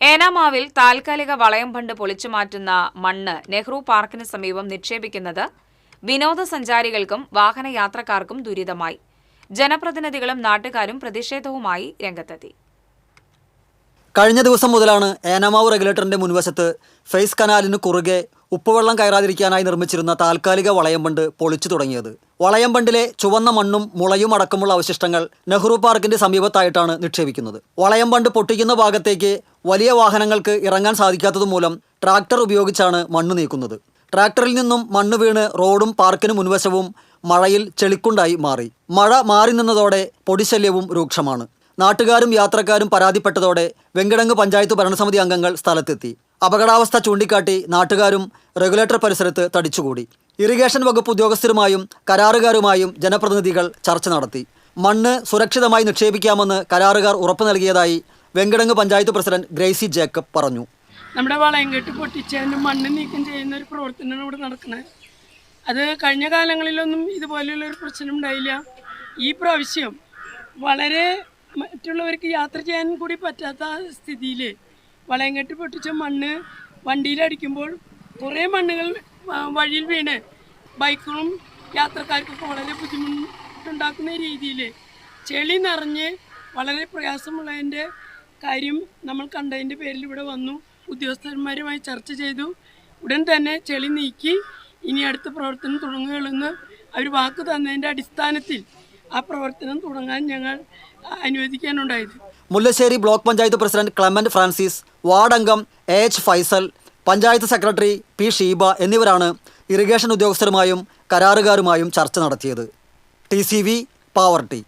ഏനാമാവിൽ താൽക്കാലിക വളയം ഫണ്ട് പൊളിച്ചുമാറ്റുന്ന മണ്ണ് നെഹ്റു പാർക്കിന് സമീപം നിക്ഷേപിക്കുന്നത് വിനോദസഞ്ചാരികൾക്കും വാഹനയാത്രക്കാർക്കും ദുരിതമായി. ജനപ്രതിനിധികളും നാട്ടുകാരും പ്രതിഷേധവുമായി രംഗത്തെത്തി. കഴിഞ്ഞ ദിവസം മുതലാണ് ഏനാമാവ് റെഗുലേറ്ററിന്റെ മുൻവശത്ത് ഫേസ് കനാലിന് കുറുകെ ഉപ്പുവെള്ളം കയറാതിരിക്കാനായി നിർമ്മിച്ചിരുന്ന താൽക്കാലിക വളയം ബണ്ട് പൊളിച്ചു തുടങ്ങിയത്. വളയം ബണ്ടിലെ ചുവന്ന മണ്ണും മുളയും അടക്കമുള്ള അവശിഷ്ടങ്ങൾ നെഹ്റു പാർക്കിന്റെ സമീപത്തായിട്ടാണ് നിക്ഷേപിക്കുന്നത്. വളയം ബണ്ട് പൊട്ടിക്കുന്ന ഭാഗത്തേക്ക് വലിയ വാഹനങ്ങൾക്ക് ഇറങ്ങാൻ സാധിക്കാത്തതുമൂലം ട്രാക്ടർ ഉപയോഗിച്ചാണ് മണ്ണ് നീക്കുന്നത്. ട്രാക്ടറിൽ നിന്നും മണ്ണ് വീണ് റോഡും പാർക്കിന് മുൻവശവും മഴയിൽ ചെളിക്കുണ്ടായി മാറി. മഴ മാറി നിന്നതോടെ പൊടിശല്യവും രൂക്ഷമാണ്. നാട്ടുകാരും യാത്രക്കാരും പരാതിപ്പെട്ടതോടെ വെങ്കിടങ്ങ് പഞ്ചായത്ത് ഭരണസമിതി അംഗങ്ങൾ സ്ഥലത്തെത്തി. അപകടാവസ്ഥ ചൂണ്ടിക്കാട്ടി നാട്ടുകാരും റെഗുലേറ്റർ പരിസരത്ത് തടിച്ചുകൂടി. ഇറിഗേഷൻ വകുപ്പ് ഉദ്യോഗസ്ഥരുമായും കരാറുകാരുമായും ജനപ്രതിനിധികൾ ചർച്ച നടത്തി. മണ്ണ് സുരക്ഷിതമായി നിക്ഷേപിക്കാമെന്ന് കരാറുകാർ ഉറപ്പു നൽകിയതായി Venkitangu panchayat president Gracy Jacob പറഞ്ഞു. നമ്മുടെ വളയം കെട്ടി പൊട്ടിച്ചതിന് മണ്ണ് നീക്കം ചെയ്യുന്ന ഒരു പ്രവർത്തനമാണ് ഇവിടെ നടക്കുന്നത്. അത് കഴിഞ്ഞ കാലങ്ങളിലൊന്നും ഇതുപോലെയുള്ളൊരു പ്രശ്നം ഉണ്ടായില്ല. ഈ പ്രാവശ്യം വളരെ മറ്റുള്ളവർക്ക് യാത്ര ചെയ്യാൻ കൂടി പറ്റാത്ത സ്ഥിതിയിൽ വളയം കെട്ടി പൊട്ടിച്ച മണ്ണ് വണ്ടിയിലടിക്കുമ്പോൾ കുറേ മണ്ണുകൾ വഴിയിൽ വീണ് ബൈക്കുകളും യാത്രക്കാർക്കൊക്കെ വളരെ ബുദ്ധിമുട്ടുണ്ടാക്കുന്ന രീതിയിൽ ചെളി നിറഞ്ഞ് വളരെ പ്രയാസമുള്ളതിൻ്റെ കാര്യം നമ്മൾ കണ്ടതിൻ്റെ പേരിൽ ഇവിടെ വന്നു. ഉദ്യോഗസ്ഥന്മാരുമായി ചർച്ച ചെയ്തു. ഉടൻ തന്നെ ചെളി നീക്കി ഇനി അടുത്ത പ്രവർത്തനം തുടങ്ങുകയുള്ളെന്ന് അവർ വാക്ക് തന്നതിൻ്റെ അടിസ്ഥാനത്തിൽ ആ പ്രവർത്തനം തുടങ്ങാൻ ഞങ്ങൾ അനുവദിക്കാനുണ്ടായത്. Mullassery block panchayat president Clement Francis, ward അംഗം H Faisal, panchayat secretary P Sheeba എന്നിവരാണ് ഇറിഗേഷൻ ഉദ്യോഗസ്ഥരുമായും കരാറുകാരുമായും ചർച്ച നടത്തിയത്. TCV പാവർട്ടി.